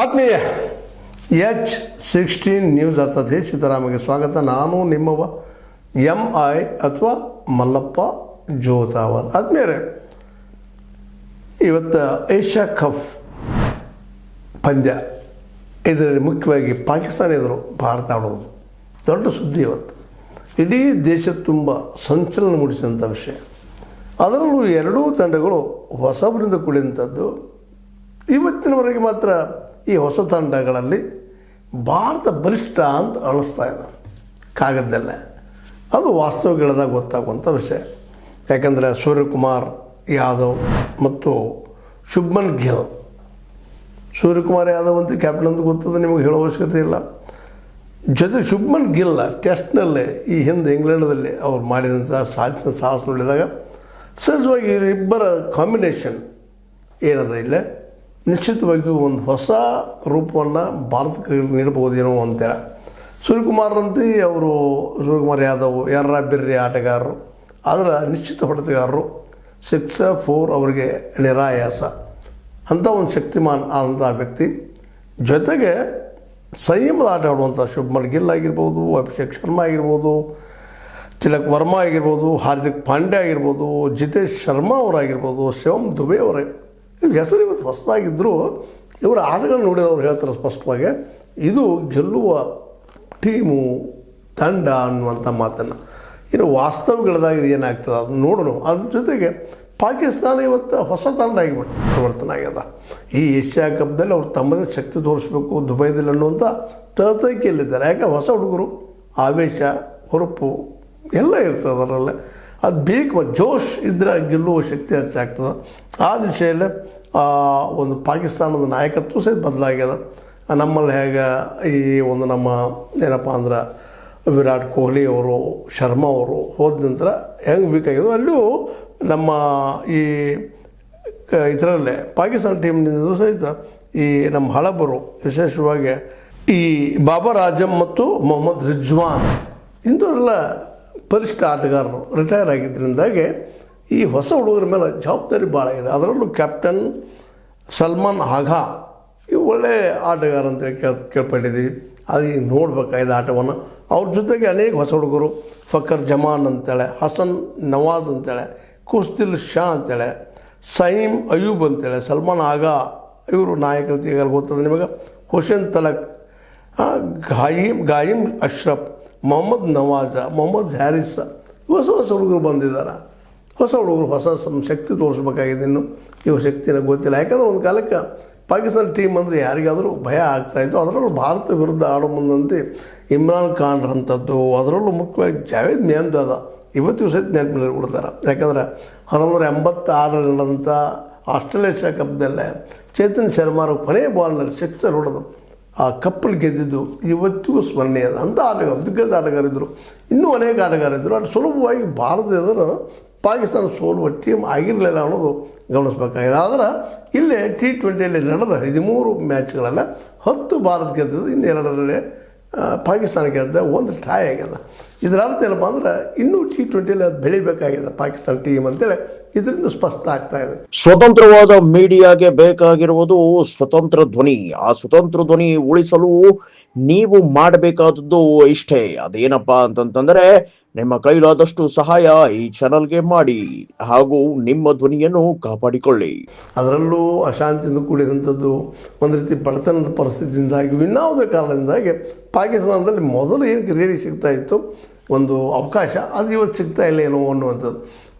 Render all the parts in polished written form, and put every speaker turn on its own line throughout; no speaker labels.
ಆತ್ಮೀಯ H16 news ಅರ್ಥಾತ್ ಸೀತಾರಾಮಗೆ ಸ್ವಾಗತ. ನಾನು ನಿಮ್ಮವ MI ಅಥವಾ ಮಲ್ಲಪ್ಪ ಜೋತಾವರ್. ಆತ್ಮೀಯರೇ, ಇವತ್ತು ಏಷ್ಯಾ ಕಪ್ ಪಂದ್ಯ, ಇದರಲ್ಲಿ ಮುಖ್ಯವಾಗಿ ಪಾಕಿಸ್ತಾನ ಎದುರು ಭಾರತ ಆಡೋದು ದೊಡ್ಡ ಸುದ್ದಿ. ಇವತ್ತು ಇಡೀ ದೇಶ ತುಂಬ ಸಂಚಲನ ಮೂಡಿಸಿದಂಥ ವಿಷಯ. ಅದರಲ್ಲೂ ಎರಡೂ ತಂಡಗಳು ಹೊಸಬರಿಂದ ಕೂಡಿದಂಥದ್ದು. ಇವತ್ತಿನವರೆಗೆ ಮಾತ್ರ ಈ ಹೊಸ ತಂಡಗಳಲ್ಲಿ ಭಾರತ ಬಲಿಷ್ಠ ಅಂತ ಅನ್ನಿಸ್ತಾ ಇದೆ ಕಾಗದಲ್ಲೇ. ಅದು ವಾಸ್ತವಗಳದಾಗ ಗೊತ್ತಾಗುವಂಥ ವಿಷಯ. ಯಾಕಂದರೆ ಸೂರ್ಯಕುಮಾರ್ ಯಾದವ್ ಮತ್ತು ಶುಭ್ಮನ್ ಗಿಲ್, ಸೂರ್ಯಕುಮಾರ್ ಯಾದವ್ ಅಂತ ಕ್ಯಾಪ್ಟನ್ ಅಂತ ಗೊತ್ತದೆ, ನಿಮಗೆ ಹೇಳೋ ಅವಶ್ಯಕತೆ ಇಲ್ಲ. ಜೊತೆ ಶುಭ್ಮನ್ ಗಿಲ್ ಟೆಸ್ಟ್ನಲ್ಲೇ ಈ ಹಿಂದೆ ಇಂಗ್ಲೆಂಡದಲ್ಲಿ ಅವ್ರು ಮಾಡಿದಂಥ ಸಾಹಸ ನೋಡಿದಾಗ ಸಹಜವಾಗಿ ಇವರಿಬ್ಬರ ಕಾಂಬಿನೇಷನ್ ಏನದ ಇಲ್ಲೇ ನಿಶ್ಚಿತವಾಗಿಯೂ ಒಂದು ಹೊಸ ರೂಪವನ್ನು ಭಾರತ ಕ್ರಿಕೆಟ್ ನೀಡಬಹುದೇನೋ ಅಂತೇಳಿ. ಸೂರ್ಯಕುಮಾರ್ರಂತೆ ಅವರು ಸೂರ್ಯಕುಮಾರ್ ಯಾದವ್ ಬಿರ್ರಿ ಆಟಗಾರರು, ಆದರೆ ನಿಶ್ಚಿತ ಹೊಡೆತಗಾರರು. 6-4 ಅವರಿಗೆ ನಿರಾಯಾಸ. ಅಂಥ ಒಂದು ಶಕ್ತಿಮಾನ್ ಆದಂಥ ವ್ಯಕ್ತಿ. ಜೊತೆಗೆ ಸಂಯಮದ ಆಟ ಆಡುವಂಥ ಶುಭ್ಮನ್ ಗಿಲ್ ಆಗಿರ್ಬೋದು, ಅಭಿಷೇಕ್ ಶರ್ಮಾ ಆಗಿರ್ಬೋದು, ತಿಲಕ್ ವರ್ಮಾ ಆಗಿರ್ಬೋದು, ಹಾರ್ದಿಕ್ ಪಾಂಡ್ಯ ಆಗಿರ್ಬೋದು, ಜಿತೇಶ್ ಶರ್ಮಾ ಅವರಾಗಿರ್ಬೋದು, ಶಿವಮ್ ದುಬೆ ಅವರೇ, ಇವ್ರ ಹೆಸರು ಇವತ್ತು ಹೊಸದಾಗಿದ್ದರೂ ಇವರ ಆಟಗಳನ್ನ ನೋಡಿದವ್ರು ಹೇಳ್ತಾರೆ ಸ್ಪಷ್ಟವಾಗಿ, ಇದು ಗೆಲ್ಲುವ ಟೀಮು, ತಂಡ ಅನ್ನುವಂಥ ಮಾತನ್ನು. ಇನ್ನು ವಾಸ್ತವಗಳದಾಗ ಇದು ಏನಾಗ್ತದೆ ಅದನ್ನು ನೋಡೋಣ. ಅದ್ರ ಜೊತೆಗೆ ಪಾಕಿಸ್ತಾನ ಇವತ್ತು ಹೊಸ ತಂಡ ಆಗಿಬಿಟ್ಟು ಪರಿವರ್ತನೆ ಆಗ್ಯದ. ಈ ಏಷ್ಯಾ ಕಪ್ದಲ್ಲಿ ಅವ್ರು ತಮ್ಮದೇ ಶಕ್ತಿ ತೋರಿಸ್ಬೇಕು ದುಬೈದಲ್ಲಿ ಅನ್ನುವಂಥ ತಹತೈಕೆಯಲ್ಲಿದ್ದಾರೆ. ಯಾಕೆ ಹೊಸ ಹುಡುಗರು, ಆವೇಶ, ಹುರುಪು ಎಲ್ಲ ಇರ್ತದೆ ಅದರಲ್ಲೇ. ಅದು ಬೇಕು, ಜೋಶ್ ಇದ್ದರೆ ಗೆಲ್ಲುವ ಶಕ್ತಿ ಹೆಚ್ಚಾಗ್ತದೆ. ಆ ದಿಶೆಯಲ್ಲೇ ಒಂದು ಪಾಕಿಸ್ತಾನದ ನಾಯಕತ್ವ ಸಹಿತ ಬದಲಾಗ್ಯದ. ನಮ್ಮಲ್ಲಿ ಹೇಗೆ ಈ ಒಂದು ನಮ್ಮ ಏನಪ್ಪ ಅಂದ್ರೆ ವಿರಾಟ್ ಕೊಹ್ಲಿ ಅವರು, ಶರ್ಮಾ ಅವರು ಹೋದ ನಂತರ ಹೆಂಗೆ ಬೇಕಾಗಿದ್ರು, ಅಲ್ಲೂ ನಮ್ಮ ಈ ಇದರಲ್ಲೇ ಪಾಕಿಸ್ತಾನ ಟೀಮ್ನಿಂದ ಸಹಿತ ಈ ನಮ್ಮ ಹಳಬರು, ವಿಶೇಷವಾಗಿ ಈ ಬಾಬರ್ ಆಜಮ್ ಮತ್ತು ಮೊಹಮ್ಮದ್ ರಿಜ್ವಾನ್ ಇಂಥವರೆಲ್ಲ ಬಲಿಷ್ಠ ಆಟಗಾರರು ರಿಟೈರ್ ಆಗಿದ್ದರಿಂದಾಗಿ ಈ ಹೊಸ ಹುಡುಗರ ಮೇಲೆ ಜವಾಬ್ದಾರಿ ಭಾಳ ಇದೆ. ಅದರಲ್ಲೂ ಕ್ಯಾಪ್ಟನ್ ಸಲ್ಮಾನ್ ಆಗಾ ಇವು ಒಳ್ಳೆಯ ಆಟಗಾರ ಅಂತೇಳಿ ಕೇಳ್ಪಟ್ಟಿದ್ದೀವಿ. ಅದು ಈಗ ನೋಡ್ಬೇಕಾಗಿದೆ ಆಟವನ್ನು. ಅವ್ರ ಜೊತೆಗೆ ಅನೇಕ ಹೊಸ ಹುಡುಗರು, ಫಕರ್ ಜಮಾನ್ ಅಂತೇಳಿ, ಹಸನ್ ನವಾಜ್ ಅಂತೇಳಿ, ಕುಸ್ತಿಲ್ ಶಾ ಅಂತೇಳಿ, ಸಯೀಮ್ ಅಯೂಬ್ ಅಂತೇಳಿ, ಸಲ್ಮಾನ್ ಆಗಾ ಇವರು ನಾಯಕರು ಈಗ ಗೊತ್ತದೆ ನಿಮಗೆ, ಹುಸೇನ್ ತಲಕ್, ಗಾಯಿಮ್ ಅಶ್ರಫ್, ಮೊಹಮ್ಮದ್ ನವಾಜ, ಮೊಹಮ್ಮದ್ ಹ್ಯಾರಿಸ್, ಹೊಸ ಹೊಸ ಹುಡುಗರು ಬಂದಿದ್ದಾರೆ. ಹೊಸ ಹುಡುಗರು ಹೊಸ ಶಕ್ತಿ ತೋರಿಸ್ಬೇಕಾಗಿದೆ. ಇನ್ನು ಇವ ಶಕ್ತಿನ ಗೊತ್ತಿಲ್ಲ. ಯಾಕಂದರೆ ಒಂದು ಕಾಲಕ್ಕೆ ಪಾಕಿಸ್ತಾನ ಟೀಮ್ ಅಂದರೆ ಯಾರಿಗಾದರೂ ಭಯ ಆಗ್ತಾಯಿತ್ತು. ಅದರಲ್ಲೂ ಭಾರತ ವಿರುದ್ಧ ಆಡೋ ಮುಂದಂತೆ ಇಮ್ರಾನ್ ಖಾನ್ರಂಥದ್ದು, ಅದರಲ್ಲೂ ಮುಖ್ಯವಾಗಿ ಜಾವೇದ್ ಮಿಯಾಂದಾದ ಇವತ್ತಿಗೂ ಸಹಿತ ನೆನಪಿನಲ್ಲಿ ಬಿಡ್ತಾರೆ. ಯಾಕಂದರೆ 1986 ನಡೆದಂಥ ಆಸ್ಟ್ರೇಲಿಯಾ ಏಷ್ಯಾ ಕಪ್ದಲ್ಲೇ ಚೇತನ್ ಶರ್ಮಾರು ಕೊನೆಯ ಬಾಲ್ನಲ್ಲಿ ಸಿಕ್ಸರ್ ಹೊಡೆದು ಆ ಕಪ್ಪಲ್ಲಿ ಗೆದ್ದಿದ್ದು ಇವತ್ತಿಗೂ ಸ್ಮರಣೀಯ. ಅಂಥ ಆಟಗಾರ, ದಿಗ್ಗಜ ಆಟಗಾರಿದ್ದರು. ಇನ್ನೂ ಅನೇಕ ಆಟಗಾರಿದ್ದರು. ಅದು ಸುಲಭವಾಗಿ ಭಾರತ ಎದುರು ಪಾಕಿಸ್ತಾನ ಸೋಲುವ ಟೀಮ್ ಆಗಿರಲಿಲ್ಲ ಅನ್ನೋದು ಗಮನಿಸಬೇಕಾಗಿದೆ. ಆದರೆ ಇಲ್ಲೇ T20ಯಲ್ಲಿ ನಡೆದ 13 ಮ್ಯಾಚ್ಗಳನ್ನು 10 ಭಾರತ ಗೆದ್ದಿದ್ದು, ಇನ್ನು 2ರಲ್ಲಿ ಪಾಕಿಸ್ತಾನ ಗೆದ್ದ, 1 ಟೈ ಆಗ್ಯದ. ಇದರ ಅರ್ಥ ಏನಪ್ಪ ಅಂದ್ರೆ ಇನ್ನೂ T20ಯಲ್ಲಿ ಅದು ಬೆಳಿಬೇಕಾಗಿದೆ ಪಾಕಿಸ್ತಾನ ಟೀಮ್ ಅಂತೇಳಿ ಇದರಿಂದ ಸ್ಪಷ್ಟ ಆಗ್ತಾ ಇದೆ.
ಸ್ವತಂತ್ರವಾದ ಮೀಡಿಯಾಗೆ ಬೇಕಾಗಿರುವುದು ಸ್ವತಂತ್ರ ಧ್ವನಿ. ಆ ಸ್ವತಂತ್ರ ಧ್ವನಿ ಉಳಿಸಲು ನೀವು ಮಾಡಬೇಕಾದದ್ದು ಇಷ್ಟೇ. ಅದೇನಪ್ಪಾ ಅಂತಂತಂದ್ರೆ ನಿಮ್ಮ ಕೈಲಾದಷ್ಟು ಸಹಾಯ ಈ ಚಾನಲ್ಗೆ ಮಾಡಿ ಹಾಗೂ ನಿಮ್ಮ ಧ್ವನಿಯನ್ನು ಕಾಪಾಡಿಕೊಳ್ಳಿ.
ಅದರಲ್ಲೂ ಅಶಾಂತಿಯಿಂದ ಕೂಡಿದಂಥದ್ದು, ಒಂದು ರೀತಿ ಬಡತನದ ಪರಿಸ್ಥಿತಿಯಿಂದಾಗಿ, ಇನ್ನಾವುದೇ ಕಾರಣದಿಂದಾಗಿ ಪಾಕಿಸ್ತಾನದಲ್ಲಿ ಮೊದಲು ಏನು ಕ್ರಿಕೆಟಿಗೆ ಸಿಗ್ತಾ ಇತ್ತು ಒಂದು ಅವಕಾಶ, ಅದು ಇವತ್ತು ಸಿಗ್ತಾ ಇಲ್ಲ ಏನೋ ಅನ್ನುವಂಥದ್ದು.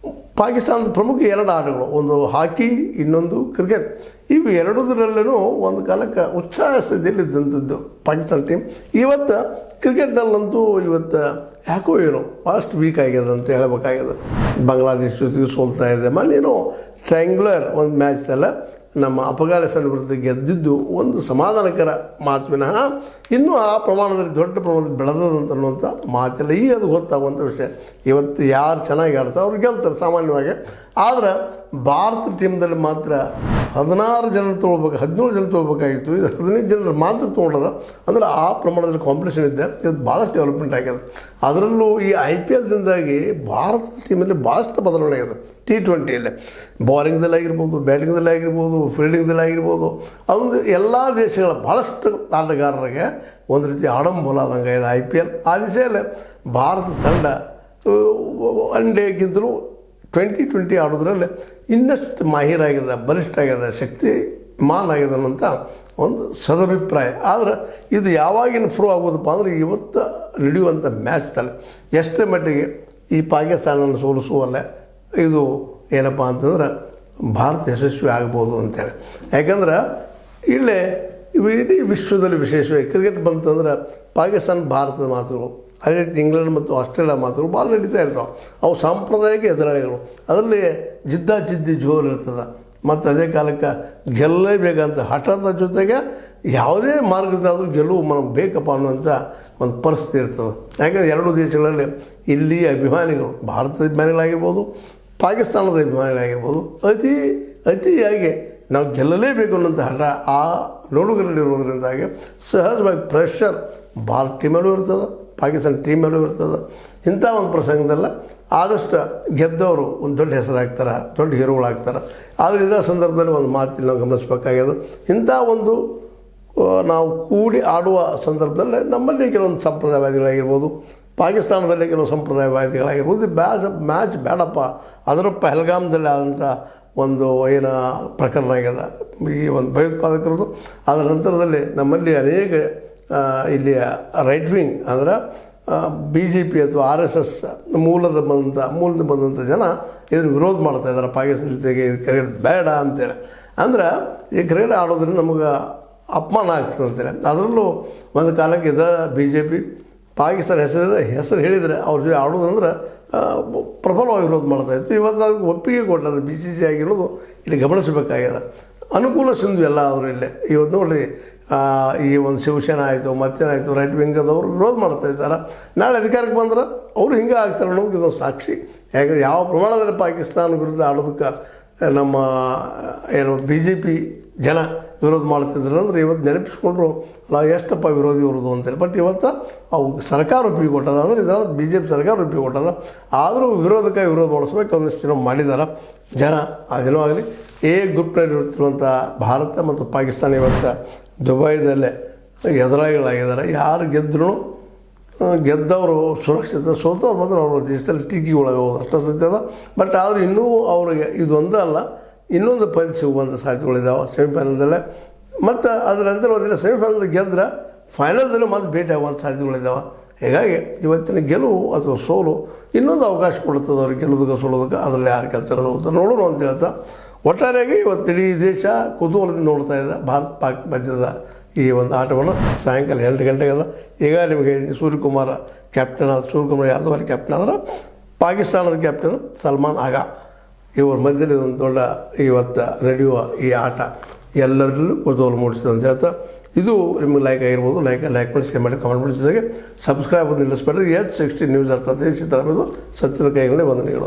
ಪಾಕಿಸ್ತಾನದ ಪ್ರಮುಖ 2 ಆಟಗಳು, ಒಂದು ಹಾಕಿ, ಇನ್ನೊಂದು ಕ್ರಿಕೆಟ್. ಇವು ಎರಡರಲ್ಲೂ ಒಂದು ಕಾಲಕ್ಕೆ ಉತ್ಸಾಹ ಸ್ಥಿತಿಯಲ್ಲಿದ್ದಂಥದ್ದು ಪಾಕಿಸ್ತಾನ ಟೀಮ್. ಇವತ್ತು ಕ್ರಿಕೆಟ್ನಲ್ಲಂತೂ ಇವತ್ತು ಯಾಕೋ ಏನೋ ಭಾಳಷ್ಟು ವೀಕ್ ಆಗ್ಯದ ಅಂತ ಹೇಳಬೇಕಾಗ್ಯದ. ಬಾಂಗ್ಲಾದೇಶ ಜೊತೆಗೆ ಸೋಲ್ತಾ ಇದೆ. ಮೊನ್ನೇನೋ ಟ್ರಯಾಂಗ್ಯುಲರ್ ಒಂದು ಮ್ಯಾಚ್ದಲ್ಲ ನಮ್ಮ ಅಫ್ಘಾನಿಸ್ತಾನ ವಿರುದ್ಧ ಗೆದ್ದಿದ್ದು ಒಂದು ಸಮಾಧಾನಕರ ಮಾತು ವಿನಃ ಇನ್ನೂ ಆ ಪ್ರಮಾಣದಲ್ಲಿ ದೊಡ್ಡ ಪ್ರಮಾಣದಲ್ಲಿ ಬೆಳೆದಂತ ಅನ್ನುವಂಥ ಮಾತಿಲ್ಲ. ಈಗ ಅದು ಗೊತ್ತಾಗುವಂಥ ವಿಷಯ. ಇವತ್ತು ಯಾರು ಚೆನ್ನಾಗಿ ಆಡ್ತಾರೆ ಅವ್ರು ಗೆಲ್ತಾರೆ ಸಾಮಾನ್ಯವಾಗಿ. ಆದರೆ ಭಾರತ ಟೀಮ್ದಲ್ಲಿ ಮಾತ್ರ 16 ಜನ ತೊಗೊಳ್ಬೇಕು, 17 ಜನ ತೊಗೋಬೇಕಾಗಿತ್ತು. ಇದು 15 ಜನರು ಮಾತ್ರ ತೊಗೊಂಡದ. ಅಂದರೆ ಆ ಪ್ರಮಾಣದಲ್ಲಿ ಕಾಂಪಿಟೇಷನ್ ಇದ್ದೆ. ಇವತ್ತು ಭಾಳಷ್ಟು ಡೆವಲಪ್ಮೆಂಟ್ ಆಗಿದೆ. ಅದರಲ್ಲೂ ಈ IPLದಿಂದಾಗಿ ಭಾರತ ಟೀಮಲ್ಲಿ ಭಾಳಷ್ಟು ಬದಲಾವಣೆ ಆಗಿದೆ. T20ಯಲ್ಲಿ ಬಾಲಿಂಗ್ದಲ್ಲಿ ಆಗಿರ್ಬೋದು, ಬ್ಯಾಟಿಂಗ್ದಲ್ಲಿ ಆಗಿರ್ಬೋದು, ಫೀಲ್ಡಿಂಗ್ದಲ್ಲಿ ಆಗಿರ್ಬೋದು, ಅದೊಂದು ಎಲ್ಲ ದೇಶಗಳ ಭಾಳಷ್ಟು ಆಟಗಾರರಿಗೆ ಒಂದು ರೀತಿ ಆಡಂಬಲ ಆದಂಗೆ ಇದೆ IPL. ಆ ದಿಶೆಯಲ್ಲಿ ಭಾರತ ತಂಡ ಒನ್ ಡೇಗಿಂತಲೂ 2020 ಆಡೋದ್ರಲ್ಲಿ ಇನ್ನಷ್ಟು ಮಾಹಿರಾಗಿದೆ, ಬಲಿಷ್ಠ ಆಗಿದೆ, ಶಕ್ತಿಮಾನ್ ಆಗಿದೆ ಅನ್ನೋಂಥ ಒಂದು ಸದಭಿಪ್ರಾಯ. ಆದರೆ ಇದು ಯಾವಾಗಿನ ಪ್ರೂವ್ ಆಗೋದಪ್ಪ ಅಂದರೆ ಇವತ್ತು ನಡೆಯುವಂಥ ಮ್ಯಾಚ್ದಲ್ಲಿ ಎಷ್ಟರ ಮಟ್ಟಿಗೆ ಈ ಪಾಕಿಸ್ತಾನವನ್ನು ಸೋಲಿಸುವಲ್ಲೇ ಇದು ಏನಪ್ಪ ಅಂತಂದ್ರೆ ಭಾರತ ಯಶಸ್ವಿ ಆಗ್ಬೋದು ಅಂತೇಳಿ. ಯಾಕಂದ್ರೆ ಇಲ್ಲೇ ಇಡೀ ವಿಶ್ವದಲ್ಲಿ ವಿಶೇಷವಾಗಿ ಕ್ರಿಕೆಟ್ ಬಂತಂದ್ರೆ ಪಾಕಿಸ್ತಾನ ಭಾರತದ ಮಾತುಗಳು, ಅದೇ ರೀತಿ ಇಂಗ್ಲೆಂಡ್ ಮತ್ತು ಆಸ್ಟ್ರೇಲಿಯಾ ಮಾತುಗಳು ಭಾಳ ನಡೀತಾ ಇರ್ತಾವೆ. ಅವು ಸಾಂಪ್ರದಾಯಿಕ ಎದುರಾಳಿಗಳು, ಅದರಲ್ಲಿ ಜಿದ್ದಿ ಜೋರು ಇರ್ತದೆ. ಮತ್ತು ಅದೇ ಕಾಲಕ್ಕೆ ಗೆಲ್ಲಲೇಬೇಕಂತ ಹಠದ ಜೊತೆಗೆ ಯಾವುದೇ ಮಾರ್ಗದಾದರೂ ಗೆಲುವು మనకు ಬೇಕಪ್ಪ ಅನ್ನುವಂಥ ಒಂದು ಪರಿಸ್ಥಿತಿ ಇರ್ತದೆ. ಯಾಕಂದರೆ ಎರಡೂ ದೇಶಗಳಲ್ಲಿ ಇಲ್ಲಿ ಅಭಿಮಾನಿಗಳು, ಭಾರತದ ಅಭಿಮಾನಿಗಳಾಗಿರ್ಬೋದು, ಪಾಕಿಸ್ತಾನದ ಅಭಿಮಾನಿಗಳಾಗಿರ್ಬೋದು, ಅತಿಯಾಗಿ ನಾವು ಗೆಲ್ಲಲೇಬೇಕು ಅನ್ನೋಂಥ ಹಠ ಆ ನೋಡುಗರಲ್ಲಿರೋದ್ರಿಂದಾಗಿ ಸಹಜವಾಗಿ ಪ್ರೆಷರ್ ಭಾರತ ಟೀಮಲ್ಲೂ ಇರ್ತದೆ, ಪಾಕಿಸ್ತಾನ ಟೀಮಲ್ಲೂ ಇರ್ತದೆ. ಇಂಥ ಒಂದು ಪ್ರಸಂಗದಲ್ಲ ಆದಷ್ಟು ಗೆದ್ದವರು ಒಂದು ದೊಡ್ಡ ಹೆಸರಾಗ್ತಾರೆ, ದೊಡ್ಡ ಹೀರೋಗಳಾಗ್ತಾರೆ. ಆದರೆ ಇದೇ ಸಂದರ್ಭದಲ್ಲಿ ಒಂದು ಮಾತಿನ ನಾವು ಗಮನಿಸಬೇಕಾಗ್ಯದು. ಇಂಥ ಒಂದು ನಾವು ಕೂಡಿ ಆಡುವ ಸಂದರ್ಭದಲ್ಲಿ ನಮ್ಮಲ್ಲಿ ಕೆಲವೊಂದು ಸಂಪ್ರದಾಯವಾದಿಗಳಾಗಿರ್ಬೋದು, ಪಾಕಿಸ್ತಾನದಲ್ಲಿ ಕೆಲವು ಸಂಪ್ರದಾಯವಾದಿಗಳಾಗಿರ್ಬೋದು, ಮ್ಯಾಚ್ ಬೇಡಪ್ಪ, ಅದರ ಪಹಲ್ಗಾಮ್ದಲ್ಲಿ ಆದಂಥ ಒಂದು ಏನು ಪ್ರಕರಣ ಆಗ್ಯದ ಈ ಒಂದು ಭಯೋತ್ಪಾದಕರದು. ಅದರ ನಂತರದಲ್ಲಿ ನಮ್ಮಲ್ಲಿ ಅನೇಕ ಇಲ್ಲಿಯ ರೈಟ್ ವಿಂಗ್ ಅಂದರೆ BJP ಅಥವಾ RSS ಮೂಲದ ಬಂದಂಥ ಜನ ಇದನ್ನು ವಿರೋಧ ಮಾಡ್ತಾ ಇದ್ದಾರೆ. ಪಾಕಿಸ್ತಾನ ಜೊತೆಗೆ ಇದು ಕ್ರಿಕೆಟ್ ಬೇಡ ಅಂತೇಳಿ. ಅಂದ್ರೆ ಈ ಕ್ರಿಕೆಟ್ ಆಡೋದ್ರಿಂದ ನಮಗೆ ಅಪಮಾನ ಆಗ್ತದೆ ಅಂತೇಳಿ. ಅದರಲ್ಲೂ ಒಂದು ಕಾಲಕ್ಕೆ BJP ಪಾಕಿಸ್ತಾನ ಹೆಸರು ಹೇಳಿದರೆ ಅವ್ರ ಜೊತೆ ಆಡೋದಂದ್ರೆ ಪ್ರಬಲವಾಗಿ ವಿರೋಧ ಮಾಡ್ತಾಯಿತ್ತು. ಇವತ್ತು ಅದಕ್ಕೆ ಒಪ್ಪಿಗೆ ಕೊಟ್ಟದ್ದು BCCI ಆಗಿರೋದು ಇಲ್ಲಿ ಗಮನಿಸಬೇಕಾಗ್ಯದ. ಅನುಕೂಲ ಸಿಂಧು ಎಲ್ಲ ಅವರು ಇಲ್ಲೇ ಇವತ್ತು ನೋಡಿ ಈ ಒಂದು ಶಿವಸೇನಾ ಆಯಿತು, ಮತ್ತೇನಾಯಿತು, ರೈಟ್ ವಿಂಗದವರು ವಿರೋಧ ಮಾಡ್ತಾ ಇದ್ದಾರೆ. ನಾಳೆ ಅಧಿಕಾರಕ್ಕೆ ಬಂದ್ರೆ ಅವರು ಹಿಂಗೆ ಆಗ್ತಾರೆ ಅನ್ನೋದು ಇದೊಂದು ಸಾಕ್ಷಿ. ಯಾಕಂದರೆ ಯಾವ ಪ್ರಮಾಣದಲ್ಲಿ ಪಾಕಿಸ್ತಾನ ವಿರುದ್ಧ ಆಡೋದಕ್ಕೆ ನಮ್ಮ ಏನು BJP ಜನ ವಿರೋಧ ಮಾಡ್ತಿದ್ರು ಅಂದರೆ ಇವತ್ತು ನೆನಪಿಸ್ಕೊಂಡ್ರು ನಾವು ಎಷ್ಟಪ್ಪ ವಿರೋಧಿ ಇರೋದು ಅಂತೇಳಿ. ಬಟ್ ಇವತ್ತು ಅವು ಸರ್ಕಾರ ಒಪ್ಪಿಗೆ ಕೊಟ್ಟದ, ಅಂದರೆ ಇದರ BJP ಸರ್ಕಾರ ಒಪ್ಪಿಗೆ ಕೊಟ್ಟದ. ಆದರೂ ವಿರೋಧ ಮಾಡಿಸ್ಬೇಕು ಒಂದಿಷ್ಟು ಜನ ಮಾಡಿದ್ದಾರೆ ಜನ. ಅದೇನೋ ಆಗಲಿ, ಗ್ರೂಪ್ನಲ್ಲಿರುತ್ತಿರುವಂಥ ಭಾರತ ಮತ್ತು ಪಾಕಿಸ್ತಾನ ಇವತ್ತು ದುಬೈದಲ್ಲೇ ಎದುರಾಳಿಗಳಾಗಿದ್ದಾರೆ. ಯಾರು ಗೆದ್ದವರು ಸುರಕ್ಷಿತ, ಸೋತವ್ರು ಮಾತ್ರ ಅವ್ರ ದೇಶದಲ್ಲಿ ಟೀಕಿಗೆ ಒಳಗೋದು ಅಷ್ಟು ಸತ್ಯದ. ಬಟ್ ಆದರೂ ಇನ್ನೂ ಅವರಿಗೆ ಇದೊಂದೇ ಅಲ್ಲ, ಇನ್ನೊಂದು ಪಂದ್ಯ ಸಿಗುವಂಥ ಸಾಧ್ಯತೆಗಳಿದ್ದಾವೆ ಸೆಮಿಫೈನಲ್ದಲ್ಲೇ. ಮತ್ತು ಅದರ ನಂತರ ಒಂದಿನ ಸೆಮಿಫೈನಲ್ ಗೆದ್ರೆ ಫೈನಲ್ದಲ್ಲೂ ಮತ್ತೆ ಭೇಟಿ ಆಗುವಂಥ ಸಾಧ್ಯತೆಗಳಿದ್ದಾವೆ. ಹೀಗಾಗಿ ಇವತ್ತಿನ ಗೆಲುವು ಅಥವಾ ಸೋಲು ಇನ್ನೊಂದು ಅವಕಾಶ ಕೊಡ್ತದೆ ಅವ್ರಿಗೆ ಗೆಲ್ಲೋದಕ್ಕೆ ಸೋಲೋದಕ್ಕೆ. ಅದರಲ್ಲಿ ಯಾರು ಕೆಲಸ ನೋಡೋಣ ಅಂತ ಹೇಳ್ತಾ ಒಟ್ಟಾರೆಯಾಗಿ ಇವತ್ತು ಇಡೀ ದೇಶ ಕುತೂಹಲದಿಂದ ನೋಡ್ತಾ ಇದೆ ಭಾರತ ಪಾಕ್ ಮಧ್ಯದ ಈ ಒಂದು ಆಟವನ್ನು. ಸಾಯಂಕಾಲ 8 ಗಂಟೆಗೆ ಅದ. ಈಗ ನಿಮಗೆ ಸೂರ್ಯಕುಮಾರ್ ಕ್ಯಾಪ್ಟನ್ ಸೂರ್ಯಕುಮಾರ್ ಯಾದವ್ ಅವರು ಕ್ಯಾಪ್ಟನ್ ಆದ್ರೆ, ಪಾಕಿಸ್ತಾನದ ಕ್ಯಾಪ್ಟನ್ ಸಲ್ಮಾನ್ ಆಗಾ ಇವ್ರ ಮಧ್ಯದಲ್ಲಿ ಒಂದು ದೊಡ್ಡ ಇವತ್ತು ನಡೆಯುವ ಈ ಆಟ ಎಲ್ಲರಲ್ಲೂ ಕುತೂಹಲ ಮೂಡಿಸಿದೆ ಅಂತ ಹೇಳ್ತಾ, ಇದು ನಿಮಗೆ ಲೈಕ್ ಆಗಿರ್ಬೋದು. ಲೈಕ್ ಮಾಡಿ, ಶೇರ್ ಮಾಡಿ, ಕಮೆಂಟ್ ಮಾಡಿ, ಜೊತೆಗೆ ಸಬ್ಸ್ಕ್ರೈಬ್ ನಿಲ್ಲಿಸ್ಬೇಡ್ರಿ. H60 ನ್ಯೂಸ್ ಅರ್ಥ ಸಿದ್ದರಾಮಯ್ಯ ಸತ್ಯದ ಕೈಗಳೇ ವಂದನೆಗಳು.